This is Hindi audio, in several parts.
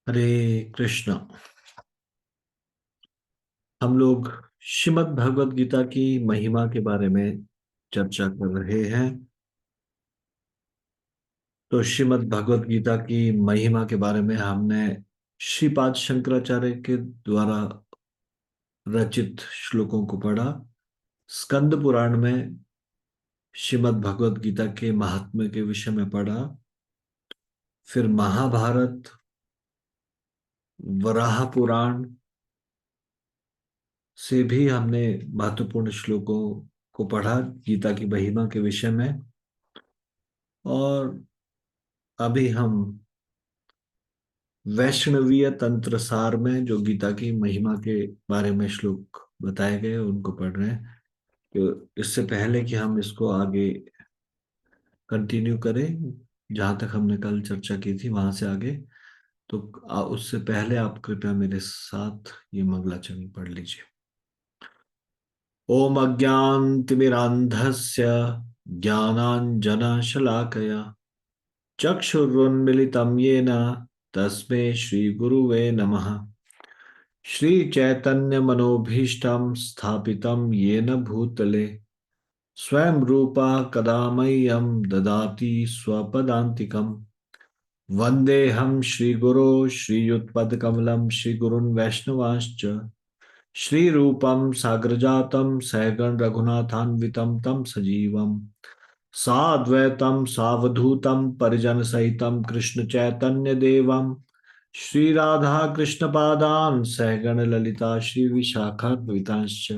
हरे कृष्ण। हम लोग श्रीमद् भगवत गीता की महिमा के बारे में चर्चा कर रहे हैं। तो श्रीमद् भगवत गीता की महिमा के बारे में हमने श्रीपाद शंकराचार्य के द्वारा रचित श्लोकों को पढ़ा। स्कंद पुराण में श्रीमद् भगवत गीता के महात्म्य के विषय में पढ़ा। फिर महाभारत, वराह पुराण से भी हमने महत्वपूर्ण श्लोकों को पढ़ा गीता की महिमा के विषय में। और अभी हम वैष्णवीय तंत्र सार में जो गीता की महिमा के बारे में श्लोक बताए गए उनको पढ़ रहे हैं। तो इससे पहले कि हम इसको आगे कंटिन्यू करें, जहां तक हमने कल चर्चा की थी वहां से आगे, तो उससे पहले आप कृपया मेरे साथ ये मंगलाचरण पढ़ लीजिए। ओम अज्ञानतिमिरान्धस्य ज्ञानाञ्जनशलाकया चक्षुरुन्मिलितं येन तस्मै श्रीगुरुवे नमः। श्रीचैतन्यमनोभीष्टं स्थापितं येन भूतले स्वयं रूपा कदा मह्यं ददाति स्वपदान्तिकम्। वन्देऽहं श्रीगुरो श्रीयुतपदकमलं श्रीगुरुन् वैष्णवांश्च श्रीरूपं साग्रजातं सहगण रघुनाथान्वितं तं सजीवम् साद्वैतं सावधूतं परिजनसहितं कृष्ण चैतन्य देवं श्री राधा कृष्ण पादान सहगण ललिता श्री विशाखान्वितांश्च।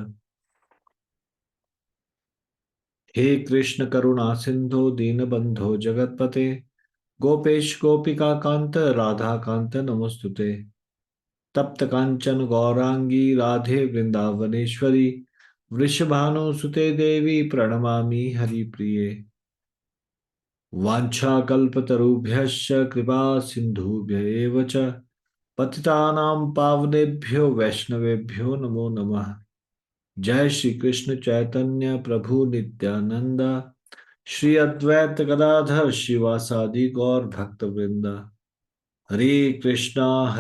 हे कृष्ण करुणा सिंधु दीनबंधो जगतपते गोपेश गोपिका कांत राधा कांत नमोस्तुते। तप्त कांचन गौरांगी राधे वृंदावनेश्वरी वृषभानुसुते देवी प्रणमामि हरिप्रिये। वाञ्छाकल्पतरुभ्यश्च कृपा सिन्धुभ्य एव च पतितानां पावनेभ्यो वैष्णवेभ्यो नमो नमः। जय श्री कृष्ण चैतन्य प्रभु नित्यानंद श्री अद्वैत गदाधर शिवासादि गौर भक्त वृंदा। हरे कृष्णा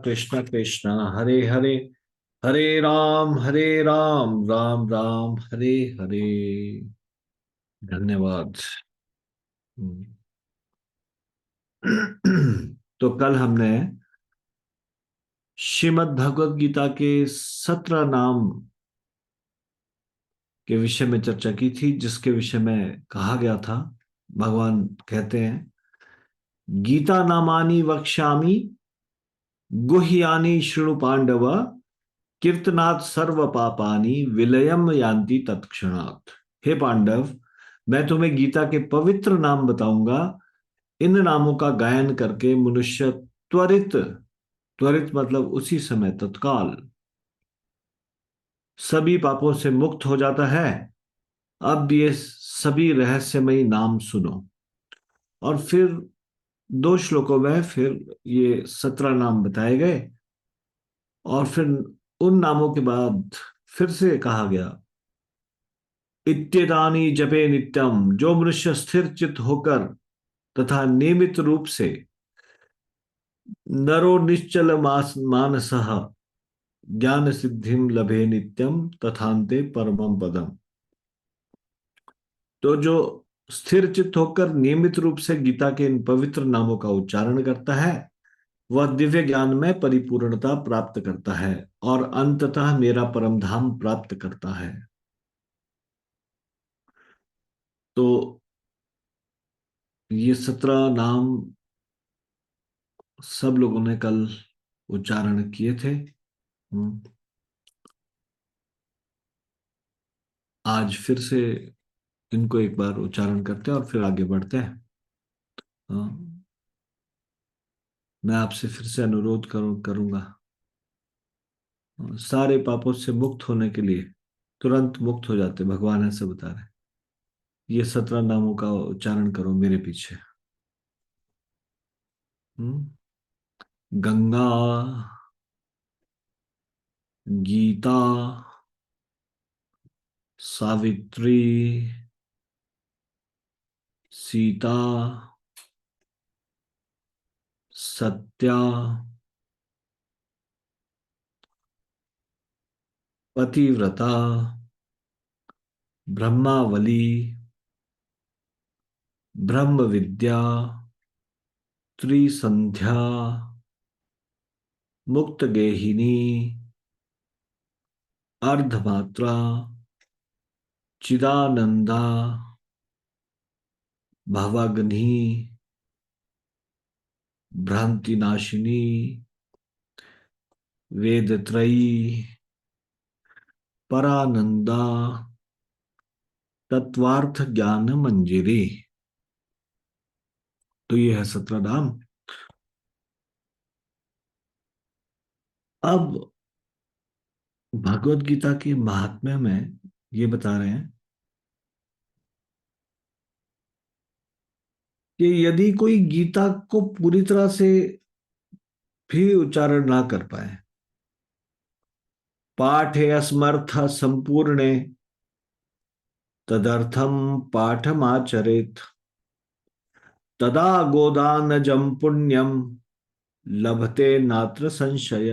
कृष्ण कृष्णा हरे हरे हरे राम राम राम हरे हरे। धन्यवाद। तो कल हमने श्रीमद् भगवत गीता के 17 नाम के विषय में चर्चा की थी, जिसके विषय में कहा गया था, भगवान कहते हैं, गीता नामानि वक्ष्यामि गुह्यानि शृणु पांडव कीर्तनात् सर्व पापानि विलयम यान्ति तत्क्षणात्। हे पांडव, मैं तुम्हें गीता के पवित्र नाम बताऊंगा। इन नामों का गायन करके मनुष्य त्वरित, त्वरित मतलब उसी समय, तत्काल, सभी पापों से मुक्त हो जाता है। अब ये सभी रहस्यमयी नाम सुनो। और फिर 2 श्लोकों में फिर ये 17 नाम बताए गए। और फिर उन नामों के बाद फिर से कहा गया, इत्येतानि जपे नित्यम, जो मनुष्य स्थिर चित्त होकर तथा नियमित रूप से नरो निश्चल मानसः ज्ञान सिद्धिम लभे नित्यम तथान्ते परमम पदम। तो जो स्थिर चित्त होकर नियमित रूप से गीता के इन पवित्र नामों का उच्चारण करता है, वह दिव्य ज्ञान में परिपूर्णता प्राप्त करता है और अंततः मेरा परम धाम प्राप्त करता है। तो ये 17 नाम सब लोगों ने कल उच्चारण किए थे। आज फिर से इनको एक बार उच्चारण करते हैं और फिर आगे बढ़ते हैं। हाँ, मैं आपसे फिर से अनुरोध करूंगा, सारे पापों से मुक्त होने के लिए तुरंत मुक्त हो जाते, भगवान ऐसे बता रहे हैं। ये 17 नामों का उच्चारण करो मेरे पीछे। हम्म? गंगा, गीता, सावित्री, सीता, सत्या, पतिव्रता, ब्रह्मावली, ब्रह्म विद्या, त्रिसंध्या, मुक्त गेहिनी, अर्धमात्रा, चिदानंदा, भवाग्नि, भ्रांति नाशिनी, वेदत्रयी, परानंदा, तत्वार्थ ज्ञान मंजिरी। तो ये है 17 नाम। अब भगवत गीता के महात्म्य में ये बता रहे हैं कि यदि कोई गीता को पूरी तरह से भी उच्चारण ना कर पाए, पाठे असमर्थ संपूर्णे तदर्थम पाठमाचरेत, तदा गोदानजम पुण्यम लभते नात्र संशय।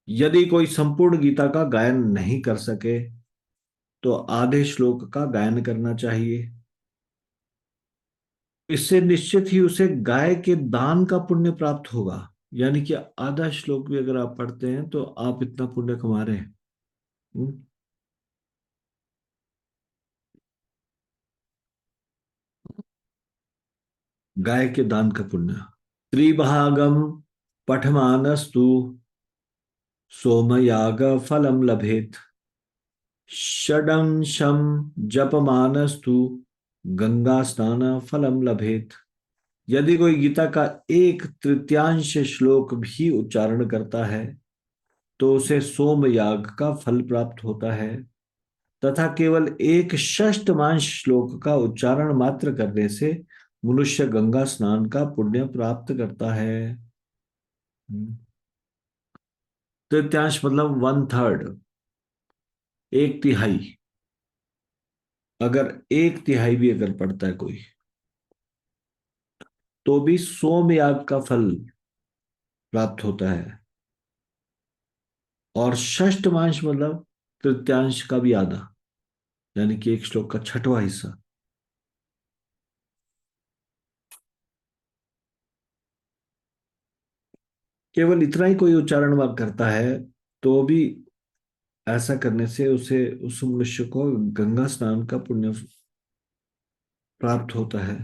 यदि कोई संपूर्ण गीता का गायन नहीं कर सके तो आधे श्लोक का गायन करना चाहिए। इससे निश्चित ही उसे गाय के दान का पुण्य प्राप्त होगा। यानी कि आधा श्लोक भी अगर आप पढ़ते हैं तो आप इतना पुण्य कमा रहे हैं। हम्म? गाय के दान का पुण्य। त्रिभागम पठमानस्तु सोमयाग फलम लभेत, षडंशम जपमानस्तु गंगा स्नान फलम लभेत। यदि कोई गीता का एक तृतीयांश श्लोक भी उच्चारण करता है तो उसे सोमयाग का फल प्राप्त होता है, तथा केवल एक षष्ठमांश श्लोक का उच्चारण मात्र करने से मनुष्य गंगा स्नान का पुण्य प्राप्त करता है। तृतीयांश मतलब 1/3, एक तिहाई। अगर एक तिहाई भी अगर पढ़ता है कोई तो भी सोमयाग का फल प्राप्त होता है। और षष्ठमांश मतलब तृतीयांश का भी आधा, यानी कि एक श्लोक का छठवां हिस्सा। केवल इतना ही कोई उच्चारण वाक करता है तो भी ऐसा करने से उसे उस मनुष्य को गंगा स्नान का पुण्य प्राप्त होता है।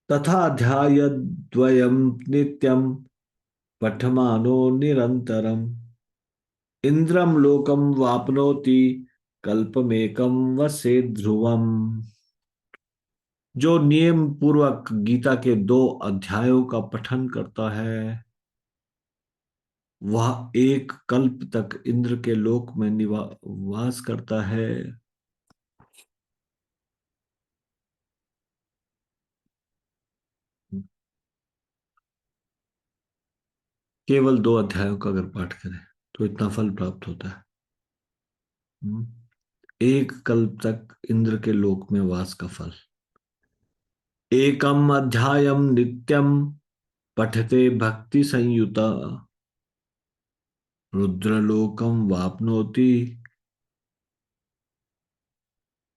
तथा अध्याय द्वयम नित्यम पठमानो निरंतरम इंद्रम लोकम वापनोति कल्पमेकम वसे ध्रुवम। जो नियम पूर्वक गीता के 2 अध्यायों का पठन करता है वह एक कल्प तक इंद्र के लोक में निवास करता है। केवल 2 अध्यायों का अगर पाठ करें तो इतना फल प्राप्त होता है। हम्म। एक कल्प तक इंद्र के लोक में वास का फल। एकम अध्यायम नित्यम पठते भक्ति संयुता रुद्रलोकम वापनोति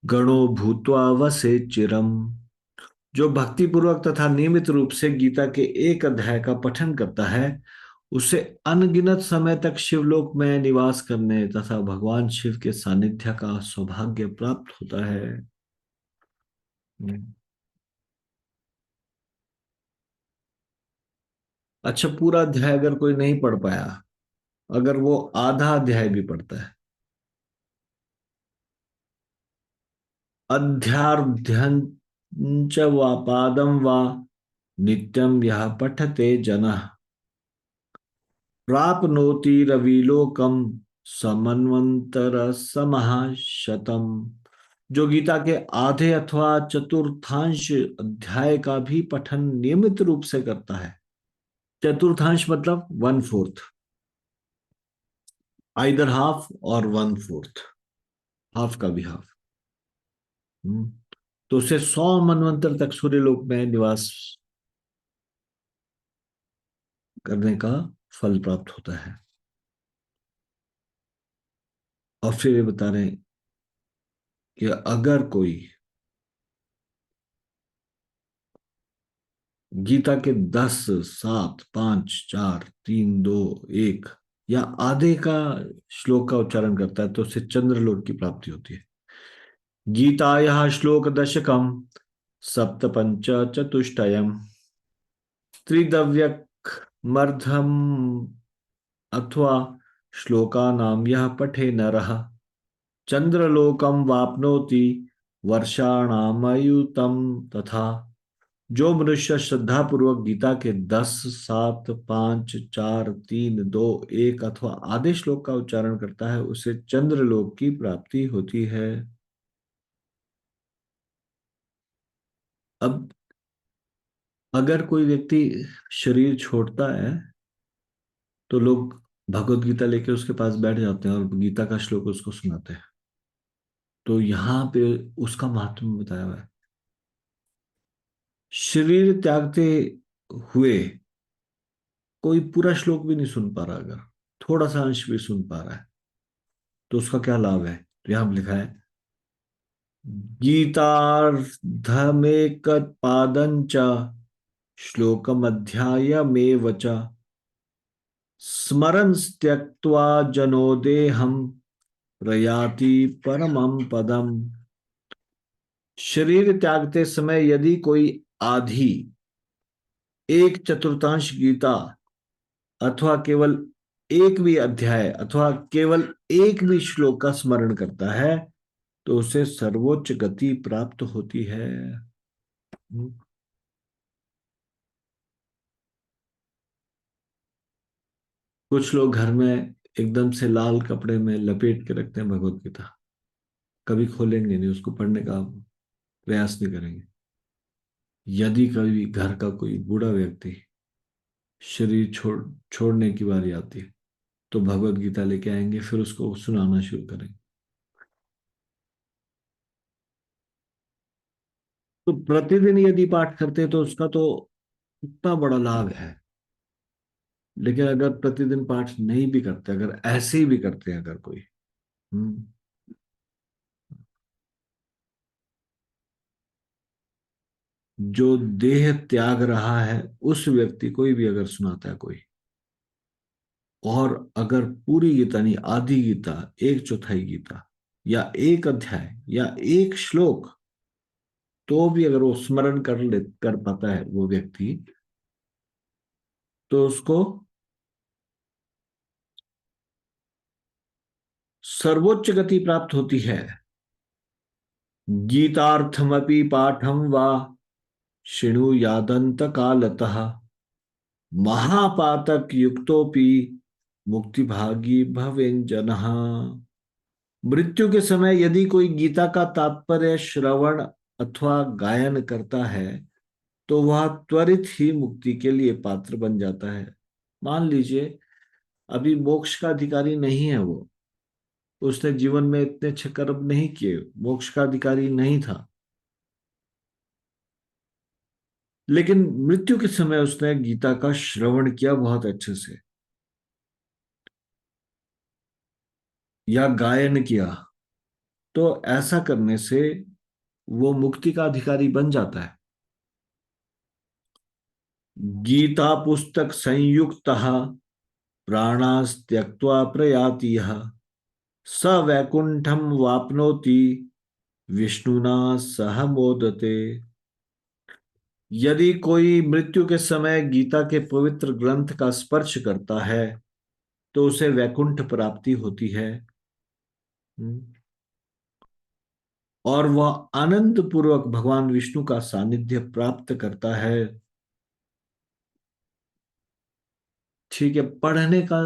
गणो भूत्वा वसे चिरम। जो भक्ति पूर्वक तथा नियमित रूप से गीता के एक अध्याय का पठन करता है उसे अनगिनत समय तक शिवलोक में निवास करने तथा भगवान शिव के सानिध्य का सौभाग्य प्राप्त होता है। हम्म। अच्छा, पूरा अध्याय अगर कोई नहीं पढ़ पाया, अगर वो आधा अध्याय भी पढ़ता है, अध्यार्ध्यं च वा पादं वा नित्यं यः पठते जनः प्राप्नोति रविलोकम समन्वंतर समः शतम। जो गीता के आधे अथवा चतुर्थांश अध्याय का भी पठन नियमित रूप से करता है, चतुर्थांश मतलब 1/4, आइदर हाफ और 1/4, हाफ का भी हाफ। तो उसे 100 मनवंतर तक सूर्यलोक में निवास करने का फल प्राप्त होता है। और फिर ये बता रहे हैं कि अगर कोई गीता के 10, 7, 5, 4, 3, 2, 1 या आधे का श्लोक का उच्चारण करता है तो उसे चंद्रलोक की प्राप्ति होती है। गीतायाः श्लोक दशकम सप्तपंच चतुष्टयम् त्रिदव्यमर्धम अथवा श्लोकानाम यह पठे नरः चंद्रलोकम वाप्नोति वर्षाणामयुतम तथा। जो मनुष्य श्रद्धा पूर्वक गीता के 10, 7, 5, 4, 3, 2, 1 अथवा आधे श्लोक का उच्चारण करता है उसे चंद्रलोक की प्राप्ति होती है। अब अगर कोई व्यक्ति शरीर छोड़ता है तो लोग भगवत गीता लेके उसके पास बैठ जाते हैं और गीता का श्लोक उसको सुनाते हैं। तो यहाँ पे उसका महत्व बताया हुआ है। शरीर त्यागते हुए कोई पूरा श्लोक भी नहीं सुन पा रहा, अगर थोड़ा सा अंश भी सुन पा रहा है तो उसका क्या लाभ है। तो यहाँ लिखा है गीतार्धमेक पादंच श्लोकमध्यायमेव च स्मरन् त्यक्त्वा जनो देहम प्रयाति परमं पदम। शरीर त्यागते समय यदि कोई आधी, एक चतुर्थांश गीता अथवा केवल एक भी अध्याय अथवा केवल एक भी श्लोक का स्मरण करता है तो उसे सर्वोच्च गति प्राप्त होती है। कुछ लोग घर में एकदम से लाल कपड़े में लपेट के रखते हैं भगवत गीता, कभी खोलेंगे नहीं, उसको पढ़ने का प्रयास नहीं करेंगे। यदि कभी घर का कोई बूढ़ा व्यक्ति शरीर छोड़ने की बारी आती है तो भगवत गीता लेके आएंगे, फिर उसको सुनाना शुरू करेंगे। तो प्रतिदिन यदि पाठ करते हैं तो उसका तो इतना बड़ा लाभ है। लेकिन अगर प्रतिदिन पाठ नहीं भी करते, अगर ऐसे ही भी करते हैं अगर कोई, हम्म, जो देह त्याग रहा है उस व्यक्ति को भी अगर सुनाता है कोई, और अगर पूरी गीता नहीं आधी गीता, एक चौथाई गीता या एक अध्याय या एक श्लोक, तो भी अगर वो स्मरण कर पाता है वो व्यक्ति, तो उसको सर्वोच्च गति प्राप्त होती है। गीतार्थमपि पाठम वा शृणुयादंत कालतः महापातक युक्तोपि मुक्तिभागी भवेन। मृत्यु के समय यदि कोई गीता का तात्पर्य श्रवण अथवा गायन करता है तो वह त्वरित ही मुक्ति के लिए पात्र बन जाता है। मान लीजिए अभी मोक्ष का अधिकारी नहीं है वो, उसने जीवन में इतने अच्छे कर्म नहीं किए, मोक्ष का अधिकारी नहीं था, लेकिन मृत्यु के समय उसने गीता का श्रवण किया बहुत अच्छे से या गायन किया, तो ऐसा करने से वो मुक्ति का अधिकारी बन जाता है। गीता पुस्तक संयुक्त प्राणास्त्यक्त्वा प्रयाति यः स वैकुंठम वाप्नोति विष्णुना सह मोदते। यदि कोई मृत्यु के समय गीता के पवित्र ग्रंथ का स्पर्श करता है तो उसे वैकुंठ प्राप्ति होती है। और वह आनंद पूर्वक भगवान विष्णु का सानिध्य प्राप्त करता है। ठीक है, पढ़ने का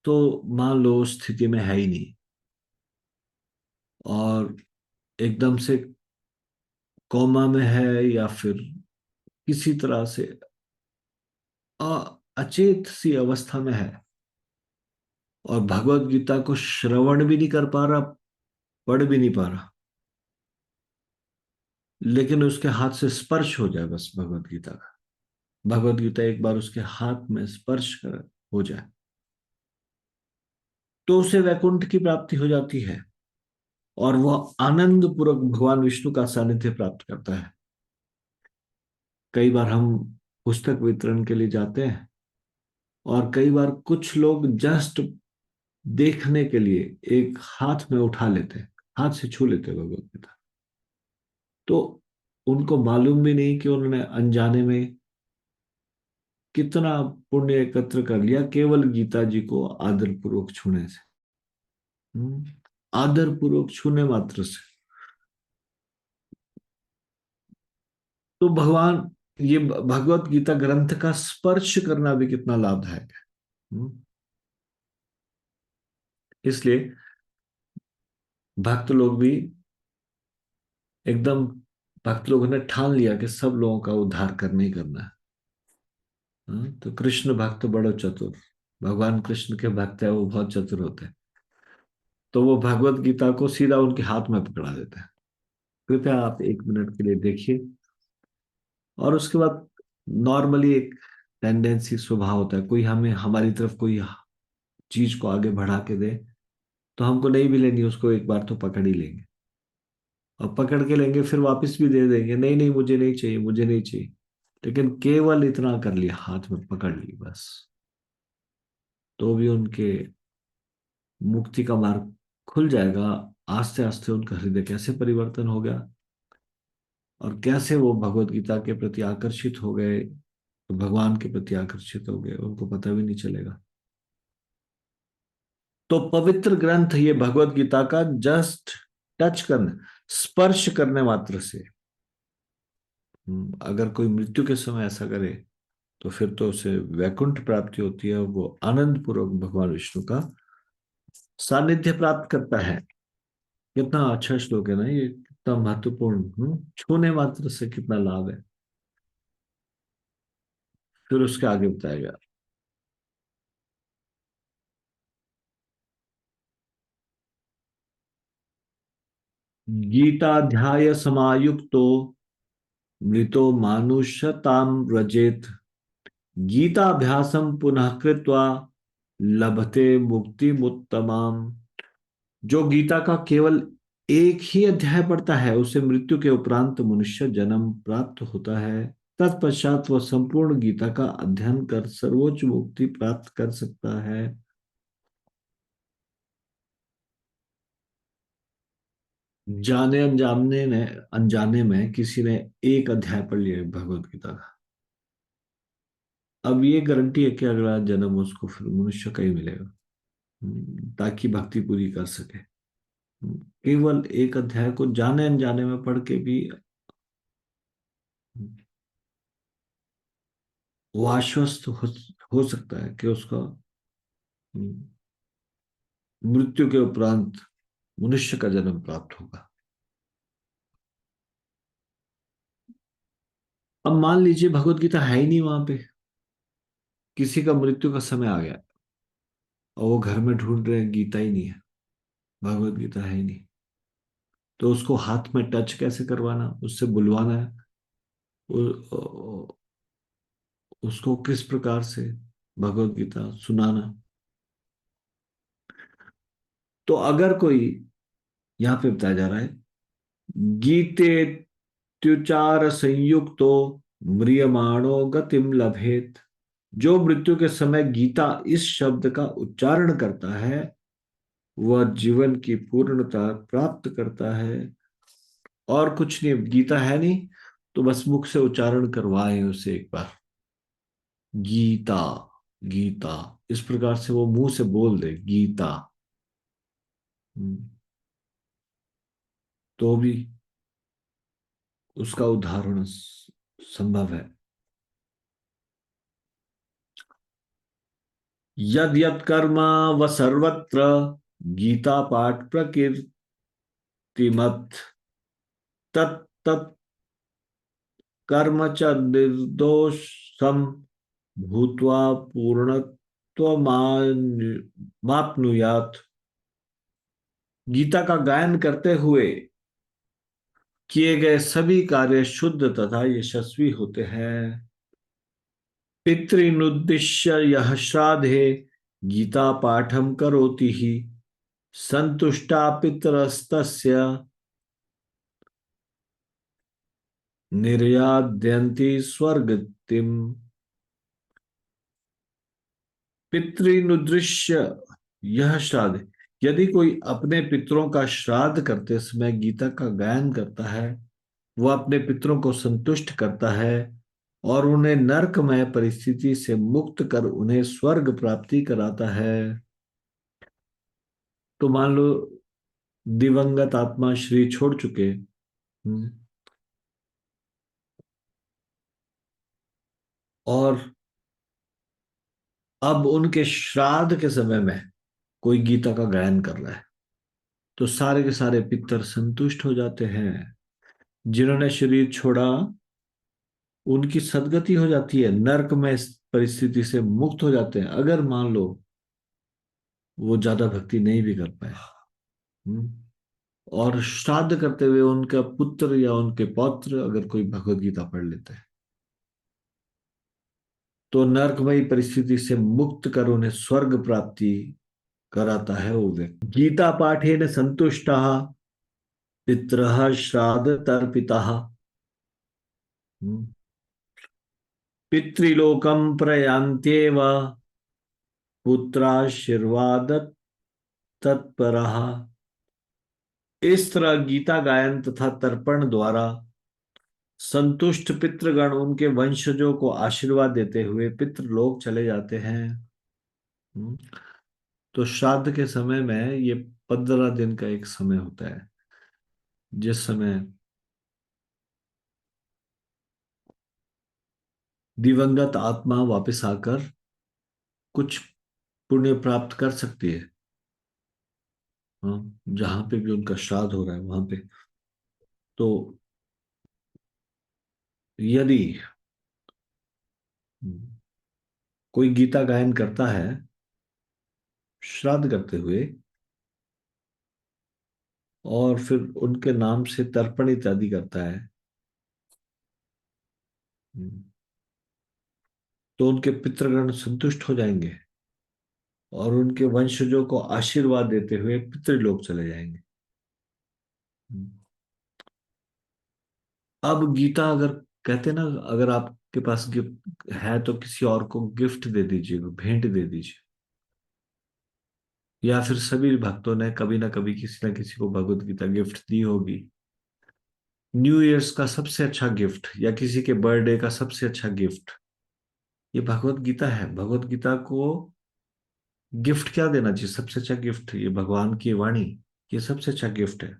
तो मान लो स्थिति में है ही नहीं, और एकदम से कोमा में है या फिर किसी तरह से अचेत सी अवस्था में है और भगवत गीता को श्रवण भी नहीं कर पा रहा, पढ़ भी नहीं पा रहा, लेकिन उसके हाथ से स्पर्श हो जाए बस भगवत गीता का, भगवत गीता एक बार उसके हाथ में स्पर्श कर हो जाए, तो उसे वैकुंठ की प्राप्ति हो जाती है और वह आनंद पूर्वक भगवान विष्णु का सानिध्य प्राप्त करता है। कई बार हम पुस्तक वितरण के लिए जाते हैं और कई बार कुछ लोग जस्ट देखने के लिए एक हाथ में उठा लेते हैं, हाथ से छू लेते हैं भगवत गीता, तो उनको मालूम भी नहीं कि उन्होंने अनजाने में कितना पुण्य एकत्र कर लिया केवल गीता जी को आदर पूर्वक छूने से। आदर पूर्वक छूने मात्र से। तो भगवान, ये भगवत गीता ग्रंथ का स्पर्श करना भी कितना लाभदायक है। इसलिए भक्त लोग भी एकदम, भक्त लोगों ने ठान लिया कि सब लोगों का उद्धार करने ही करना है। तो कृष्ण भक्त बड़ो चतुर, भगवान कृष्ण के भक्त है वो बहुत चतुर होते हैं, तो वो भगवत गीता को सीधा उनके हाथ में पकड़ा देते हैं। कृपया आप 1 मिनट के लिए देखिए। और उसके बाद नॉर्मली एक टेंडेंसी स्वभाव होता है, कोई हमें हमारी तरफ कोई चीज को आगे बढ़ा के दे तो हमको नहीं भी लेनी, उसको एक बार तो पकड़ ही लेंगे, और पकड़ के लेंगे फिर वापस भी दे देंगे, नहीं नहीं मुझे नहीं चाहिए, मुझे नहीं चाहिए। लेकिन केवल इतना कर लिया, हाथ में पकड़ ली बस, तो भी उनके मुक्ति का मार्ग खुल जाएगा। आस्ते आस्ते उनका हृदय कैसे परिवर्तन हो गया और कैसे वो भगवत गीता के प्रति आकर्षित हो गए, तो भगवान के प्रति आकर्षित हो गए, उनको पता भी नहीं चलेगा। तो पवित्र ग्रंथ ये भगवत गीता का जस्ट टच करने, स्पर्श करने मात्र से, अगर कोई मृत्यु के समय ऐसा करे तो फिर तो उसे वैकुंठ प्राप्ति होती है, वो आनंद पूर्वक भगवान विष्णु का सानिध्य प्राप्त करता है। कितना अच्छा श्लोक है ना ये, कितना महत्वपूर्ण। छूने मात्र से कितना लाभ है, फिर उसके आगे बताया गया। गीताध्याय समायुक्तो मृतो मानुषताम व्रजेत, गीताभ्यासम पुनः कृत्वा लभते मुक्ति मुत्तमाम। जो गीता का केवल एक ही अध्याय पढ़ता है उसे मृत्यु के उपरांत मनुष्य जन्म प्राप्त होता है। तत्पश्चात वह संपूर्ण गीता का अध्ययन कर सर्वोच्च मुक्ति प्राप्त कर सकता है। जाने अनजाने ने, अनजाने में किसी ने एक अध्याय पढ़ लिया भगवत गीता का, अब ये गारंटी है कि अगला जन्म उसको फिर मनुष्य का ही मिलेगा, ताकि भक्ति पूरी कर सके। केवल एक अध्याय को जाने अनजाने में पढ़ के भी वो आश्वस्त हो सकता है कि उसका मृत्यु के उपरांत मनुष्य का जन्म प्राप्त होगा। अब मान लीजिए भगवत गीता है ही नहीं वहां पे, किसी का मृत्यु का समय आ गया और वो घर में ढूंढ रहे हैं, गीता ही नहीं है, भगवत गीता है ही नहीं, तो उसको हाथ में टच कैसे करवाना, उससे बुलवाना है, उसको किस प्रकार से भगवत गीता सुनाना। तो अगर कोई, यहाँ पे बताया जा रहा है, गीते त्युचार संयुक्तो म्रियमाणो गतिम लभेत, जो मृत्यु के समय गीता इस शब्द का उच्चारण करता है वह जीवन की पूर्णता प्राप्त करता है। और कुछ नहीं, गीता है नहीं तो बस मुख से उच्चारण करवाए उसे एक बार, गीता, गीता, इस प्रकार से वो मुंह से बोल दे गीता, तो भी उसका उदाहरण संभव है। यद यद कर्म व सर्वत्र गीता पाठ प्रकृतिमत तत् तत् कर्म च निर्दोषम भूत्वा पूर्णत्वमाप्नुयात्। गीता का गायन करते हुए किए गए सभी कार्य शुद्ध तथा यशस्वी होते हैं। पितृनुद्दिश्य यह श्राद्धे गीता पाठम करोति ही संतुष्टा पितरस्तस्य निर्याद्यन्ति स्वर्गतिम। पितृनुदृश्य यह श्राद्ध, यदि कोई अपने पितरों का श्राद्ध करते समय गीता का गायन करता है, वह अपने पितरों को संतुष्ट करता है और उन्हें नरकमय परिस्थिति से मुक्त कर उन्हें स्वर्ग प्राप्ति कराता है। तो मान लो दिवंगत आत्मा शरीर छोड़ चुके, और अब उनके श्राद्ध के समय में कोई गीता का गायन कर रहा है, तो सारे के सारे पितर संतुष्ट हो जाते हैं। जिन्होंने शरीर छोड़ा उनकी सदगति हो जाती है, नरक में परिस्थिति से मुक्त हो जाते हैं, अगर मान लो वो ज्यादा भक्ति नहीं भी कर पाए। हम्म। और श्राद्ध करते हुए उनका पुत्र या उनके पौत्र अगर कोई भगवत गीता पढ़ लेते हैं, तो नरकमयी परिस्थिति से मुक्त कर उन्हें स्वर्ग प्राप्ति कराता है वो व्यक्ति। गीता पाठेन संतुष्टा पितरः श्राद्ध तर्पिता पितृलोकम प्रयान्त्येव पुत्राशीर्वाद तत्परः। इस तरह गीता गायन तथा तर्पण द्वारा संतुष्ट पितृगण उनके वंशजों को आशीर्वाद देते हुए पितृलोक चले जाते हैं। हम्म। तो श्राद्ध के समय में ये 15 दिन का एक समय होता है, जिस समय दिवंगत आत्मा वापस आकर कुछ पुण्य प्राप्त कर सकती है। हाँ, जहां पे भी उनका श्राद्ध हो रहा है वहां पे। तो यदि कोई गीता गायन करता है श्राद्ध करते हुए, और फिर उनके नाम से तर्पण इत्यादि करता है, तो उनके पितृगण संतुष्ट हो जाएंगे और उनके वंशजों को आशीर्वाद देते हुए पितृलोक चले जाएंगे। अब गीता अगर कहते ना, अगर आपके पास गिफ्ट है तो किसी और को गिफ्ट दे दीजिए, भेंट दे दीजिए। या फिर सभी भक्तों ने कभी ना कभी किसी ना किसी को भगवत गीता गिफ्ट दी होगी। न्यू ईयर्स का सबसे अच्छा गिफ्ट या किसी के बर्थडे का सबसे अच्छा गिफ्ट ये भगवत गीता है। भगवत गीता को गिफ्ट क्या देना चाहिए? सबसे अच्छा गिफ्ट ये भगवान की वाणी, ये सबसे अच्छा गिफ्ट है।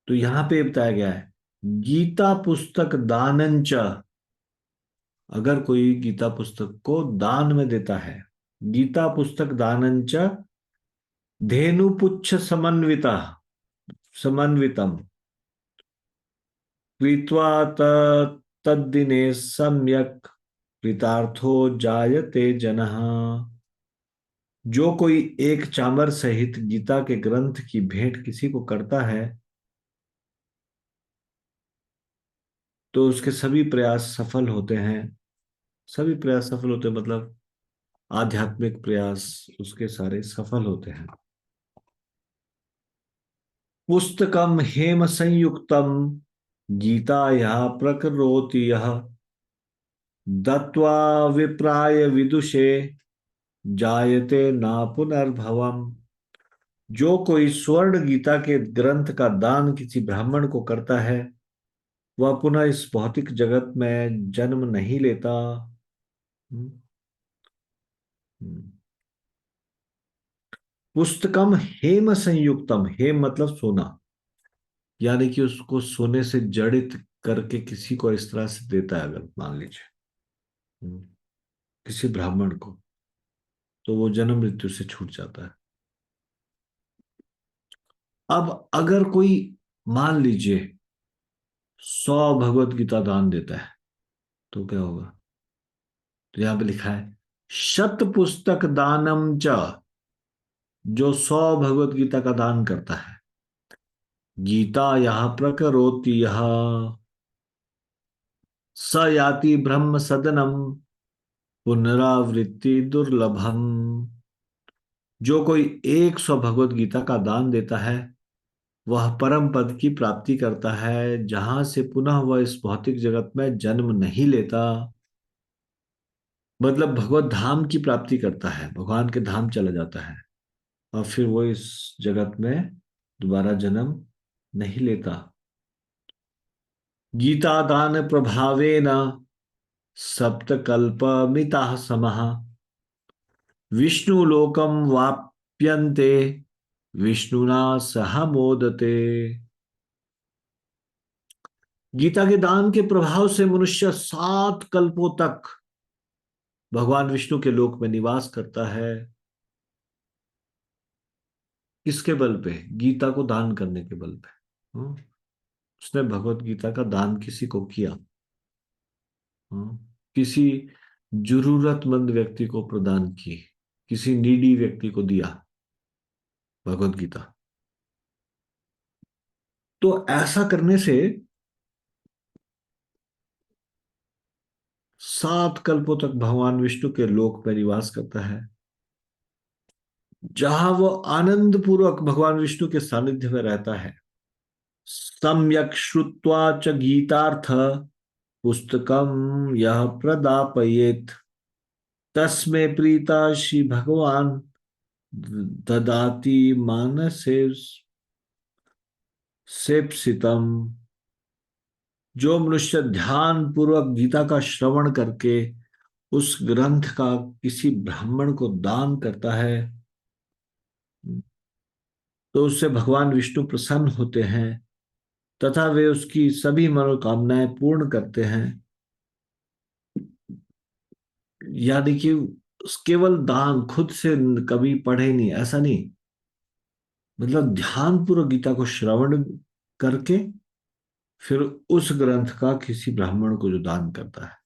तो यहां पे बताया गया है गीता पुस्तक दानंच, अगर कोई गीता पुस्तक को दान में देता है, गीता पुस्तक दानंच धेनुपुच्छ समन्विता समन्वितम कृत्वा तद्दिने सम्यक कृतार्थो जायते जनः। जो कोई एक चामर सहित गीता के ग्रंथ की भेंट किसी को करता है, तो उसके सभी प्रयास सफल होते हैं। सभी प्रयास सफल होते हैं मतलब आध्यात्मिक प्रयास उसके सारे सफल होते हैं। पुस्तकम हेम संयुक्तम गीता यह प्रकरोति यह दत्वा विप्राय विदुषे जायते ना पुनर्भवम। जो कोई स्वर्ण गीता के ग्रंथ का दान किसी ब्राह्मण को करता है, वह पुनः इस भौतिक जगत में जन्म नहीं लेता। हम्म। हम्म। पुस्तकम हेम संयुक्तम, हेम मतलब सोना, यानी कि उसको सोने से जड़ित करके किसी को इस तरह से देता है अगर मान लीजिए, किसी ब्राह्मण को, तो वो जन्म मृत्यु से छूट जाता है। अब अगर कोई मान लीजिए 100 भगवत गीता दान देता है, तो क्या होगा? तो यहां पे लिखा है शत पुस्तक दानम च, जो 100 भगवत गीता का दान करता है, गीता यः प्रकरोति यः स याति ब्रह्म सदनम पुनरावृत्ति दुर्लभम। जो कोई 100 भगवत गीता का दान देता है वह परम पद की प्राप्ति करता है, जहां से पुनः वह इस भौतिक जगत में जन्म नहीं लेता। मतलब भगवत धाम की प्राप्ति करता है, भगवान के धाम चला जाता है और फिर वो इस जगत में दोबारा जन्म नहीं लेता। गीता दान प्रभावेन सप्तकल्पमिताः समः विष्णु लोकम वाप्यन्ते विष्णुना सह मोदते। गीता के दान के प्रभाव से मनुष्य 7 कल्पों तक भगवान विष्णु के लोक में निवास करता है। किसके बल पे? गीता को दान करने के बल पे। उसने भगवत गीता का दान किसी को किया, किसी जरूरतमंद व्यक्ति को प्रदान की, किसी नीडी व्यक्ति को दिया भगवत गीता। तो ऐसा करने से 7 कल्पों तक भगवान विष्णु के लोक में निवास करता है, जहां वो आनंद पूर्वक भगवान विष्णु के सानिध्य में रहता है। सम्यक श्रुत्वा च गीतार्थ पुस्तकम यह प्रदापयेत तस्मै प्रीता श्री भगवान ददाति मानसे सेप्सितम। जो मनुष्य ध्यान पूर्वक गीता का श्रवण करके उस ग्रंथ का किसी ब्राह्मण को दान करता है तो उससे भगवान विष्णु प्रसन्न होते हैं तथा वे उसकी सभी मनोकामनाएं पूर्ण करते हैं। यानी कि केवल दान खुद से कभी पढ़े नहीं, ऐसा नहीं। मतलब ध्यान पूर्वक गीता को श्रवण करके फिर उस ग्रंथ का किसी ब्राह्मण को जो दान करता है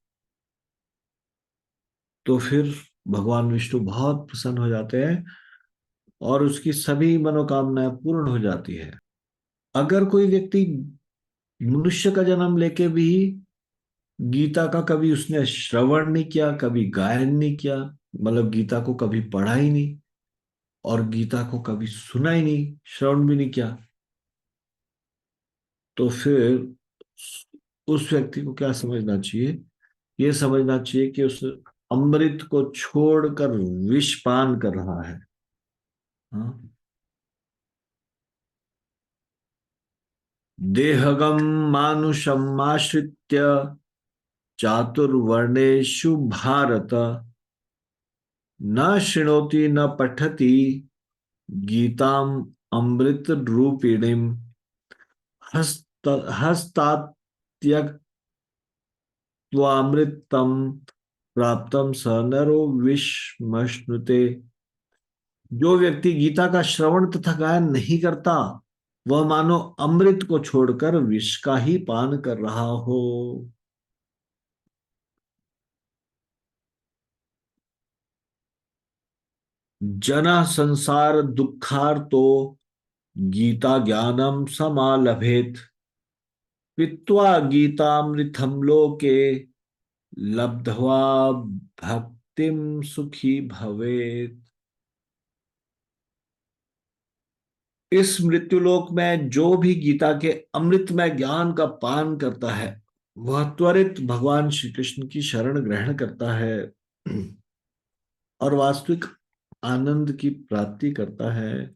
तो फिर भगवान विष्णु बहुत प्रसन्न हो जाते हैं और उसकी सभी मनोकामनाएं पूर्ण हो जाती है। अगर कोई व्यक्ति मनुष्य का जन्म लेके भी गीता का कभी उसने श्रवण नहीं किया, कभी गायन नहीं किया, मतलब गीता को कभी पढ़ा ही नहीं और गीता को कभी सुना ही नहीं, श्रवण भी नहीं किया, तो फिर उस व्यक्ति को क्या समझना चाहिए? ये समझना चाहिए कि उस अमृत को छोड़कर विष पान कर रहा है। हाँ? देहगम मानुषम आश्रित्य चातुर्वर्णेषु भारत न शृणोति न पठति गीताम अमृत रूपिणीम हस्त हस्तात्यक्त्वामृतम प्राप्तम स नरो विषमश्नुते। जो व्यक्ति गीता का श्रवण तथा गायन नहीं करता वह मानो अमृत को छोड़कर विष का ही पान कर रहा हो। जना संसार दुखार्तो गीता ज्ञानम समालभेत पीत्वा गीतामृतम लोके लब्ध्वा भक्तिम सुखी भवेत। इस मृत्युलोक में जो भी गीता के अमृतमय ज्ञान का पान करता है वह त्वरित भगवान श्री कृष्ण की शरण ग्रहण करता है और वास्तविक आनंद की प्राप्ति करता है।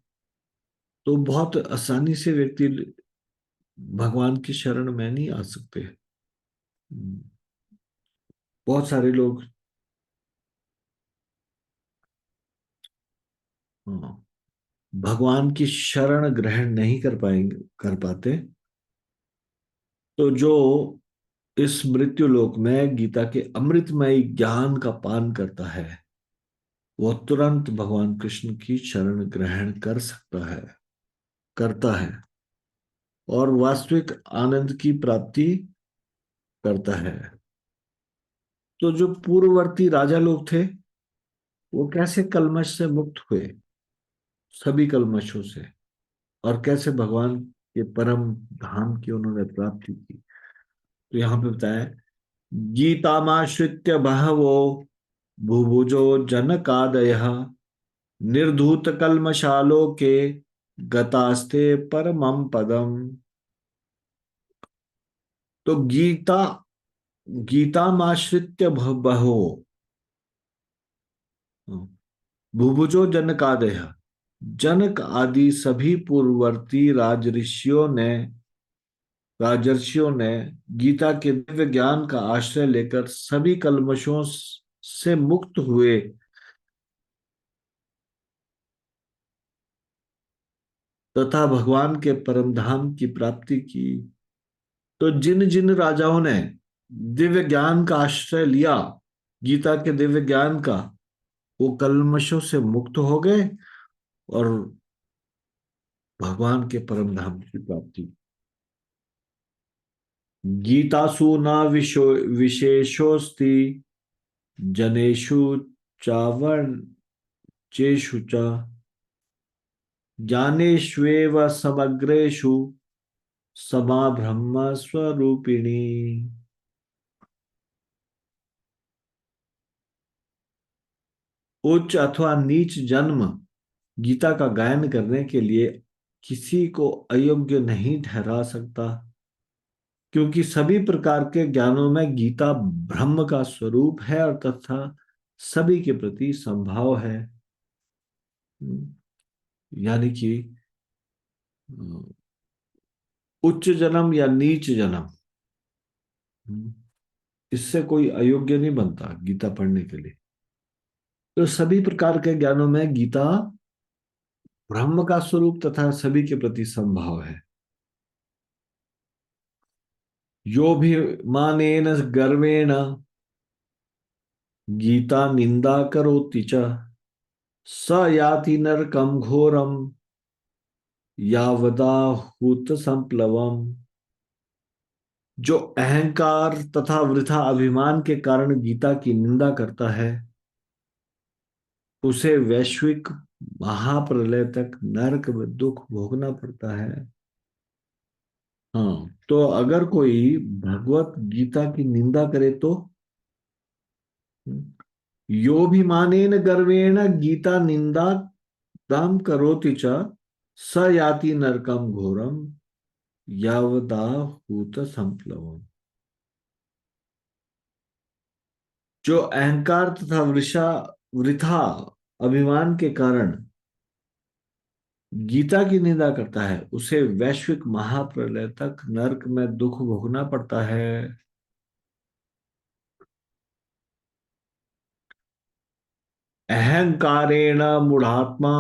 तो बहुत आसानी से व्यक्ति भगवान की शरण में नहीं आ सकते। बहुत सारे लोग हाँ, भगवान की शरण ग्रहण नहीं कर पाते। तो जो इस मृत्यु लोक में गीता के अमृतमय ज्ञान का पान करता है वह तुरंत भगवान कृष्ण की शरण ग्रहण कर सकता है, करता है और वास्तविक आनंद की प्राप्ति करता है। तो जो पूर्ववर्ती राजा लोग थे वो कैसे कलमश से मुक्त हुए, सभी कलमशों से, और कैसे भगवान ये परम धाम की उन्होंने प्राप्ति की। तो यहाँ पे बताया, गीतामाश्रित्य बहवो भुभुजो जनकादयः निर्धूत कल्मशालोके गतास्ते परमं पदम। तो गीतामाश्रित्य बहवो भुभुजो जनकादयः, जनक आदि सभी पूर्ववर्ती राजर्षियों ने गीता के दिव्य ज्ञान का आश्रय लेकर सभी कल्मशों से मुक्त हुए तथा भगवान के परम धाम की प्राप्ति की। तो जिन जिन राजाओं ने दिव्य ज्ञान का आश्रय लिया, गीता के दिव्य ज्ञान का, वो कल्मशों से मुक्त हो गए और भगवान के परम धाम की प्राप्ति। गीतासु न विशेषोस्ति जनेषु चावचेषु च ज्ञानेष्वेव समग्रेषु समा ब्रह्म स्वरूपिणी। उच्च अथवा नीच जन्म गीता का गायन करने के लिए किसी को अयोग्य नहीं ठहरा सकता, क्योंकि सभी प्रकार के ज्ञानों में गीता ब्रह्म का स्वरूप है और तथा सभी के प्रति संभाव है। यानी कि उच्च जन्म या नीच जन्म, इससे कोई अयोग्य नहीं बनता गीता पढ़ने के लिए। तो सभी प्रकार के ज्ञानों में गीता ब्रह्म का स्वरूप तथा सभी के प्रति संभाव है। यो भी मानेन गर्वेण गीता निंदा करोति च स याति नरकम घोरम यावदाहूत संप्लवम। जो अहंकार तथा वृथा अभिमान के कारण गीता की निंदा करता है, उसे वैश्विक महाप्रलय तक नरक में दुख भोगना पड़ता है। हाँ, तो अगर कोई भगवत गीता की निंदा करे तो यो भी मानेन गर्वेण गीता निंदा दाम करोति च स याति नरकम घोरम यावदाहूत संप्लवम। जो अहंकार तथा वृथा अभिमान के कारण गीता की निंदा करता है, उसे वैश्विक महाप्रलय तक नरक में दुख भोगना पड़ता है। अहंकारेण मूढ़ात्मा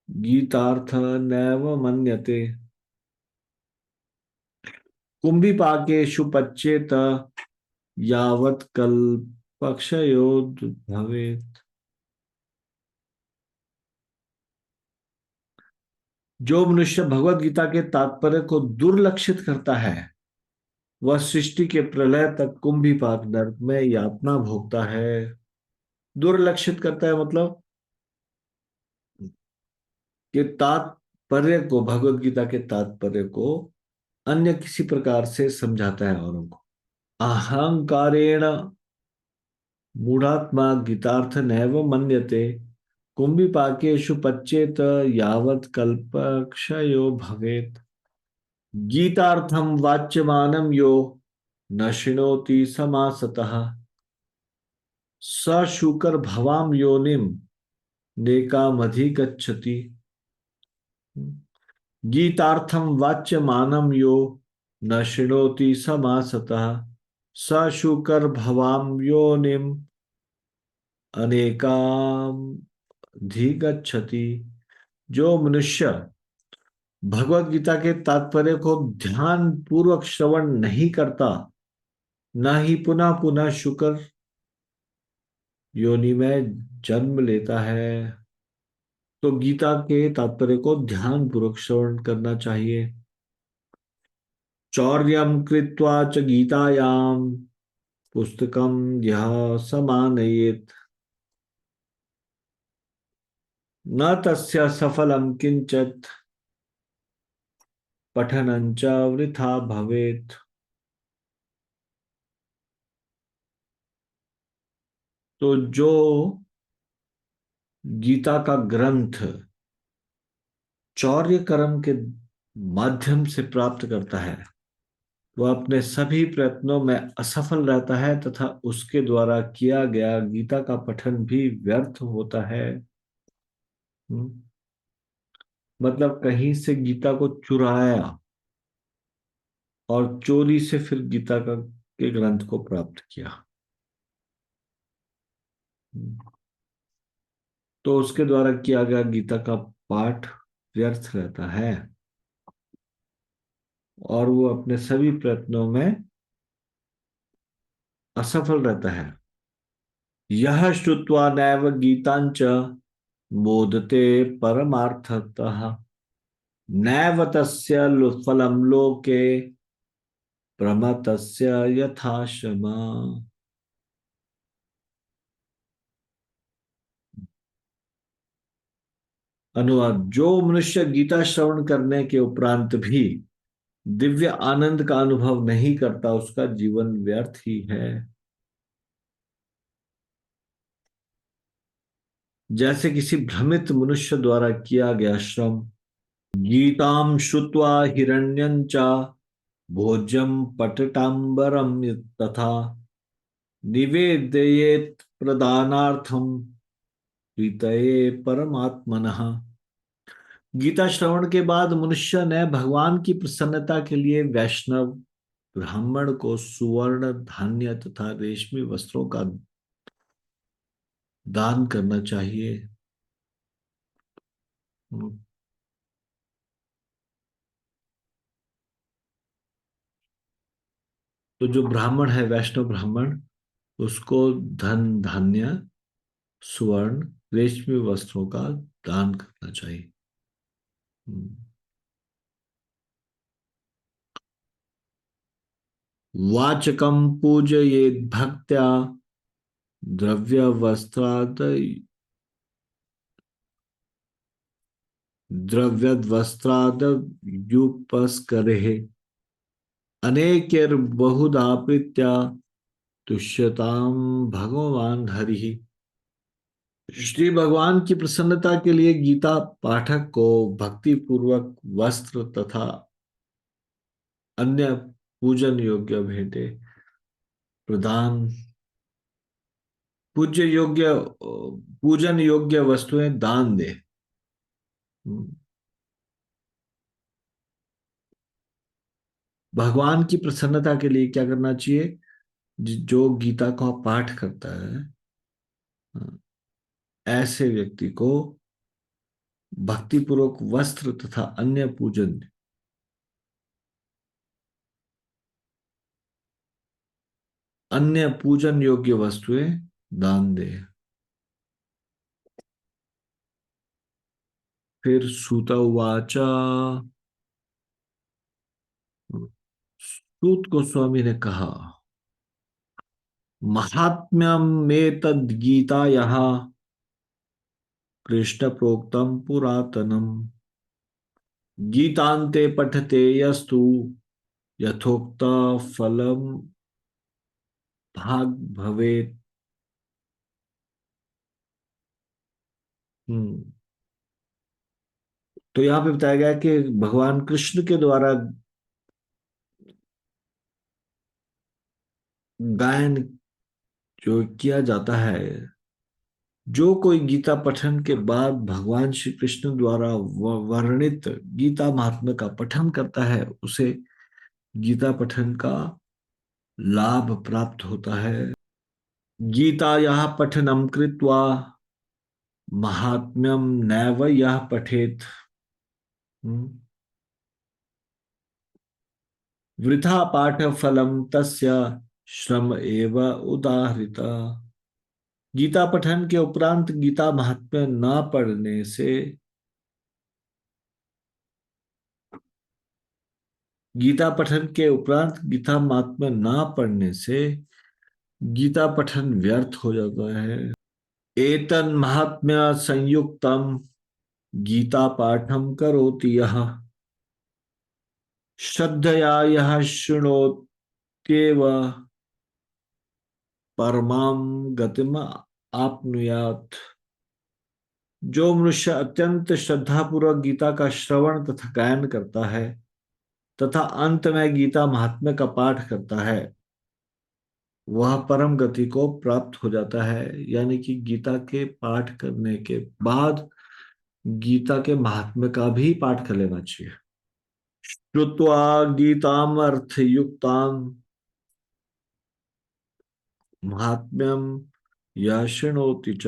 गीतार्थ नैव मन्यते कुंभिपाकेषु पच्येत यावत् कल्पक्षयोद्भवेत्। जो मनुष्य भगवत गीता के तात्पर्य को दुर्लक्षित करता है, वह सृष्टि के प्रलय तक कुंभिपाक नरक में यातना भोगता है। दुर्लक्षित करता है मतलब कि तात्पर्य को, भगवत गीता के तात्पर्य को अन्य किसी प्रकार से समझाता है औरों को। अहंकारेण मूढ़ात्मा गीतार्थ नैव मन्यते कुंभिपाकेषु पच्येत यावत् कल्पक्षयो भवेत्। गीतार्थम वाच्यमानं यो न शृणोति समासतः स शूकर भवाम योनिम नेकामधिगच्छति। गीतार्थम वाच्यमानं यो न शृणोति समासतः स शूकर भवाम योनिम अनेकाधिगच्छति। जो मनुष्य भगवत गीता के तात्पर्य को ध्यान पूर्वक श्रवण नहीं करता, न ही पुनः पुनः शुकर योनि में जन्म लेता है। तो गीता के तात्पर्य को ध्यान पूर्वक श्रवण करना चाहिए। चौर्यम कृत्वा च गीतायाम पुस्तकम यह समानयेत। न तस्य सफलम किंचित पठनं च वृथा भवेत्। तो जो गीता का ग्रंथ चौर्य कर्म के माध्यम से प्राप्त करता है, वह अपने सभी प्रयत्नों में असफल रहता है तथा उसके द्वारा किया गया गीता का पठन भी व्यर्थ होता है। हम्म, मतलब कहीं से गीता को चुराया और चोरी से फिर गीता का के ग्रंथ को प्राप्त किया। तो उसके द्वारा किया गया गीता का पाठ व्यर्थ रहता है और वो अपने सभी प्रयत्नों में असफल रहता है। यह श्रुत्वा नैव गीतांच मोदते परमार्थतः नैव तस्य फलं लोके प्रमतस्य यथाश्रमा। अनुवाद: जो मनुष्य गीता श्रवण करने के उपरांत भी दिव्य आनंद का अनुभव नहीं करता, उसका जीवन व्यर्थ ही है। जैसे किसी भ्रमित मनुष्य द्वारा किया गया श्रम। गीतां श्रुत्वा हिरण्यं च भोज्यं पटटाम्बरं तथा निवेदयेत् प्रदानार्थं प्रीतये परमात्मनः। गीता श्रवण के बाद मनुष्य ने भगवान की प्रसन्नता के लिए वैष्णव ब्राह्मण को सुवर्ण धान्य तथा रेशमी वस्त्रों का दान करना चाहिए। तो जो ब्राह्मण है, वैष्णव ब्राह्मण, उसको धन धान्य सुवर्ण रेशमी वस्त्रों का दान करना चाहिए। वाचकम पूजयेद भक्त्या द्रव्य वस्त्राद द्रव्यद वस्त्राद युपस्करे अनेकेर बहुधा प्रीत्या तुष्यताम भगवान हरि। श्री भगवान की प्रसन्नता के लिए गीता पाठक को भक्ति पूर्वक वस्त्र तथा अन्य पूजन योग्य भेंटे प्रदान पूज्य योग्य पूजन योग्य वस्तुएं दान दे। भगवान की प्रसन्नता के लिए क्या करना चाहिए? जो गीता का पाठ करता है, ऐसे व्यक्ति को भक्तिपूर्वक वस्त्र तथा अन्य पूजन योग्य वस्तुएं दान दे। फिर सूत उवाच, सूत गोस्वामी ने कहा, महात्म्यम में तद गीता यहाँ कृष्ण प्रोक्तम पुरातनम गीतांते पठते यस्तु यथोक्त फलम भाग भवेत। हम्म तो यहाँ पे बताया गया कि भगवान कृष्ण के द्वारा गायन जो किया जाता है, जो कोई गीता पठन के बाद भगवान श्री कृष्ण द्वारा वर्णित गीता महात्म्य का पठन करता है, उसे गीता पठन का लाभ प्राप्त होता है। गीता यह पठनम कृत्वा महात्म्यम नैव यह पठेत वृथा पाठ फलम तस्य श्रम एव उदाहृता। गीता पठन के उपरांत गीता महात्म्य न पढ़ने से गीता पठन के उपरांत गीता महात्म्य न पढ़ने से गीता पठन व्यर्थ हो जाता है। एतन महात्म्य संयुक्तम गीता पाठम करोति यः श्रद्धया यः शृणोत्येव परमां गतिम आपनुयात्। जो मनुष्य अत्यंत श्रद्धापूर्वक गीता का श्रवण तथा गायन करता है तथा अंत में गीता महात्म्य का पाठ करता है, वह परम गति को प्राप्त हो जाता है। यानी कि गीता के पाठ करने के बाद गीता के महात्म्य का भी पाठ कर लेना चाहिए। श्रुत्वा गीताम अर्थयुक्ताम महात्म्यम यः शृणोति च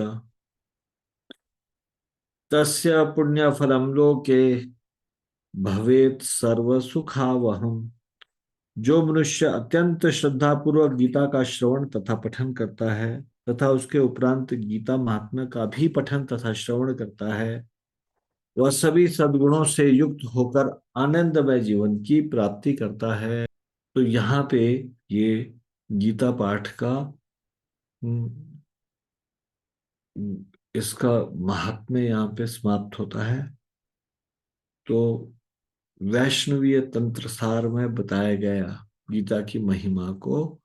तस्य पुण्यफलम लोके भवेत् सर्व सुखावहम। जो मनुष्य अत्यंत श्रद्धा पूर्वक गीता का श्रवण तथा पठन करता है तथा उसके उपरांत गीता महात्म्य का भी पठन तथा श्रवण करता है, वह सभी सद्गुणों से युक्त होकर आनंदमय जीवन की प्राप्ति करता है। तो यहाँ पे ये गीता पाठ का हम्म, इसका महात्म्य यहाँ पे समाप्त होता है। तो वैष्णवीय तंत्र सार में बताया गया गीता की महिमा को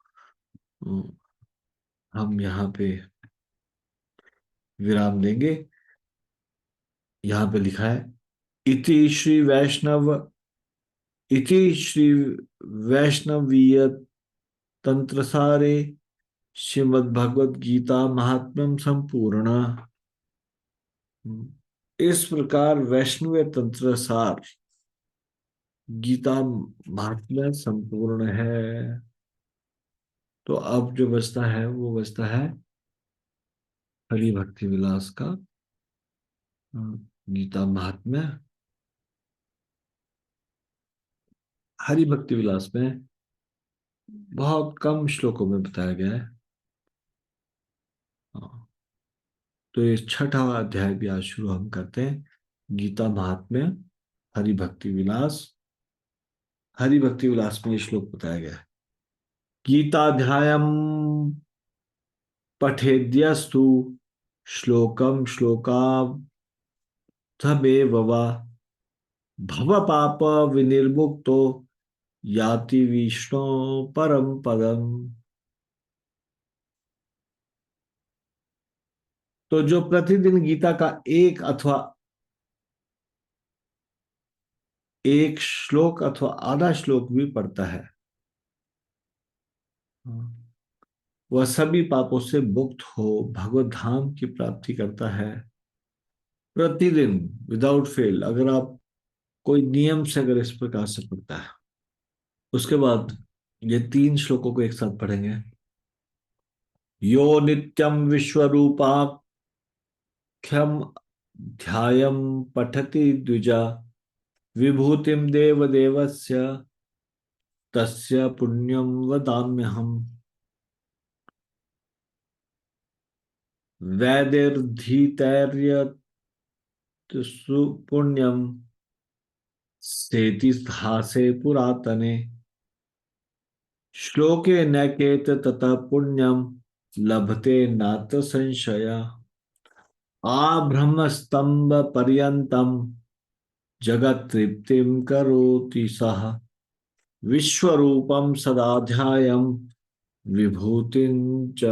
हम यहाँ पे विराम देंगे। यहाँ पे लिखा है इति श्री वैष्णवीय तंत्र सारे श्रीमद् भगवद गीता महात्म्यम संपूर्ण। इस प्रकार वैष्णव तंत्र सार गीता महात्म्य संपूर्ण है। तो अब जो बचता है वो बचता है हरि भक्ति विलास का गीता महात्म्य। हरि भक्ति विलास में बहुत कम श्लोकों में बताया गया है। हाँ, तो ये छठा अध्याय भी आज शुरू हम करते हैं। गीता महात्म्य हरि भक्ति विलास। हरि भक्ति विलास में ये श्लोक बताया गया है। गीताध्यायम पठेद्यस्तु श्लोकम श्लोकार्थमेव वा भव पाप विनिर्मुक्तो याति विष्णु परम पदम। तो जो प्रतिदिन गीता का एक अथवा एक श्लोक अथवा आधा श्लोक भी पढ़ता है, वह सभी पापों से मुक्त हो भगवत धाम की प्राप्ति करता है। प्रतिदिन विदाउट फेल, अगर आप कोई नियम से अगर इस प्रकार से पढ़ता है, उसके बाद ये तीन श्लोकों को एक साथ पढ़ेंगे। यो नित्यम विश्वरूपाख्यम ध्यायम पठति द्विजा विभूतिम देव देवस्य तस्य पुण्यम वदाम्यहम्। वैदेर्धीतैर्यत् पुण्यम सेति हासे पुरातने श्लोके नैकेत ततः पुण्यम लभते नात संशय। आब्रह्मस्तंभ पर्यंतम जगत तृप्तिम करोति सः विश्वरूपम सदाध्यायम विभूतिं च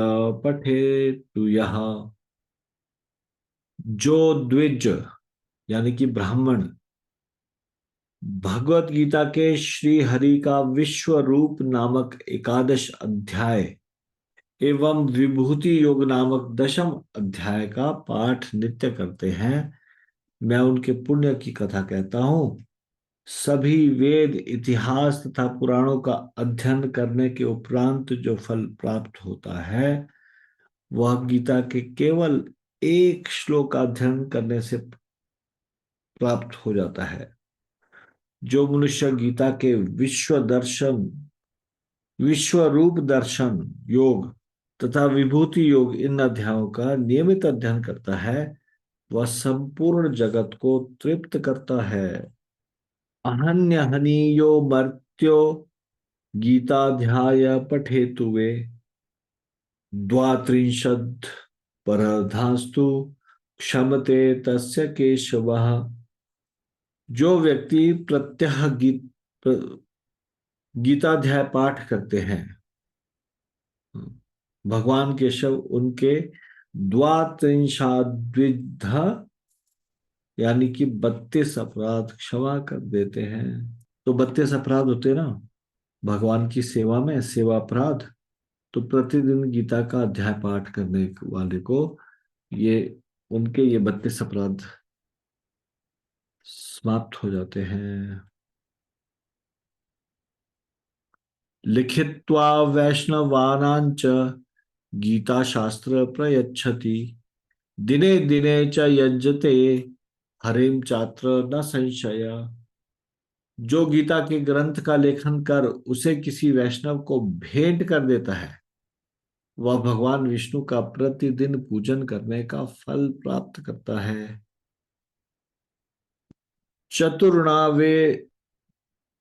पठेतु यः। जो द्विज यानी कि ब्राह्मण भगवत गीता के श्री हरि का विश्व रूप नामक एकादश अध्याय एवं विभूति योग नामक दशम अध्याय का पाठ नित्य करते हैं, मैं उनके पुण्य की कथा कहता हूं। सभी वेद इतिहास तथा पुराणों का अध्ययन करने के उपरांत जो फल प्राप्त होता है वह गीता के केवल एक श्लोक का अध्ययन करने से प्राप्त हो जाता है। जो मनुष्य गीता के विश्व रूप दर्शन योग तथा विभूति योग इन अध्यायों का नियमित अध्ययन करता है, वह संपूर्ण जगत को तृप्त करता है। अहन्य हनीयो मर्त्यो गीताध्याय पठेतु वे द्वात्रिंशत् परधास्तु क्षमते तस्य केशवः। जो व्यक्ति प्रत्यह गीताध्याय पाठ करते हैं, भगवान केशव उनके द्वात्रिंशाद्विध यानी कि 32 अपराध क्षमा कर देते हैं। तो 32 अपराध होते हैं ना भगवान की सेवा में, सेवा अपराध। तो प्रतिदिन गीता का अध्याय पाठ करने वाले को ये उनके ये 32 अपराध समाप्त हो जाते हैं। लिखित्वा वैष्णवानांच गीता शास्त्र प्रयच्छति, दिने दिने च यजते हरिम चात्र न संशय। जो गीता के ग्रंथ का लेखन कर उसे किसी वैष्णव को भेंट कर देता है, वह भगवान विष्णु का प्रतिदिन पूजन करने का फल प्राप्त करता है। चतुर्णावे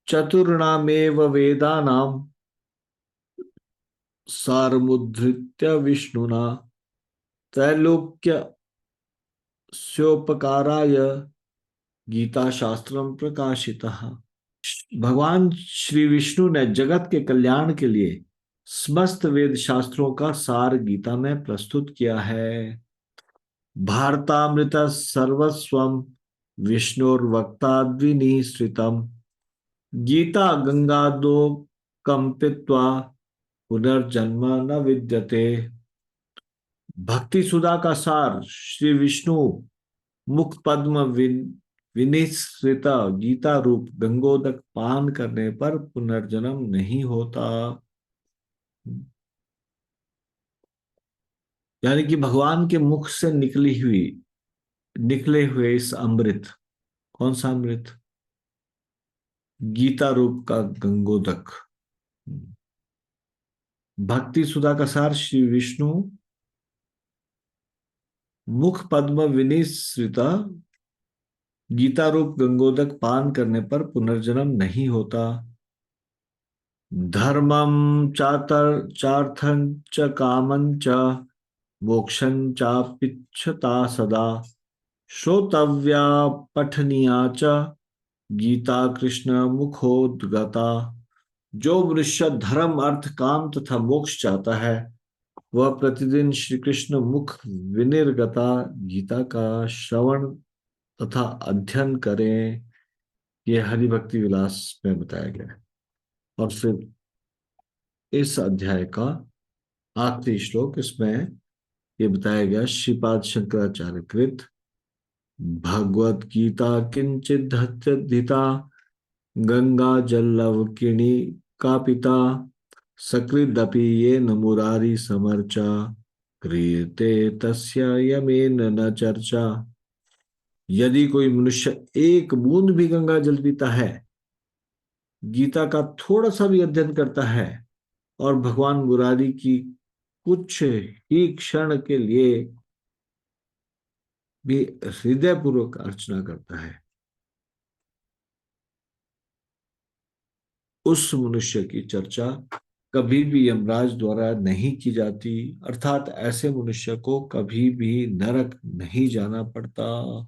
चतुर्णामेव वेदानां सारमुद्धृत्य विष्णुना त्रैलोक्य स्योपकाराय गीता शास्त्रम प्रकाशितः। भगवान श्री विष्णु ने जगत के कल्याण के लिए समस्त वेद शास्त्रों का सार गीता में प्रस्तुत किया है। भारतामृत सर्वस्वम विष्णुर्वक्ताद्विनिश्रितम, गीता गंगादो कंपित्वा पुनर्जन्म न विद्यते। भक्ति सुधा का सार श्री विष्णु मुख पद्म विनिश्रित गीता रूप गंगोदक पान करने पर पुनर्जन्म नहीं होता। यानी कि भगवान के मुख से निकले हुए इस अमृत, कौन सा अमृत? गीता रूप का गंगोदक। भक्ति सुधा का सार श्री विष्णु मुख पद्म विनिश्रित गीता रूप गंगोदक पान करने पर पुनर्जन्म नहीं होता। धर्मम चार्थं च कामं च मोक्षं चापिच्छता सदा, श्रोतव्या पठनीया च गीता कृष्ण मुखोद्गता। जो मनुष्य धर्म अर्थ काम तथा मोक्ष चाहता है, वह प्रतिदिन श्री कृष्ण मुख विनिर्गता गीता का श्रवण तथा अध्ययन करें। यह हरि भक्ति विलास में बताया गया है। और फिर इस अध्याय का आखिरी श्लोक, इसमें ये बताया गया, श्रीपाद शंकराचार्य कृत भगवत गीता किंचिदधिता गंगा जल्लवकिणी का पिता, सकृदपि ये न मुरारी समर्चा, क्रियते तस्य यमेन न चर्चा। यदि कोई मनुष्य एक बूंद भी गंगा जल पीता है, गीता का थोड़ा सा भी अध्ययन करता है और भगवान मुरारी की कुछ ही क्षण के लिए भी हृदय पूर्वक अर्चना करता है, उस मनुष्य की चर्चा कभी भी यमराज द्वारा नहीं की जाती, अर्थात ऐसे मनुष्य को कभी भी नरक नहीं जाना पड़ता।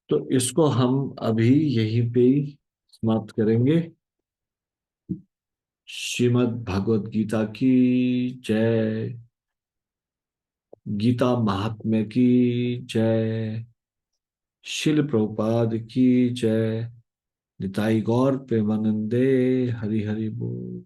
तो इसको हम अभी यहीं पे ही समाप्त करेंगे। श्रीमद् भगवत गीता की जय। गीता महात्म्य की जय। शिल प्रभुपाद की जय। निताई गौर प्रेमानंदे। हरि हरि बोल।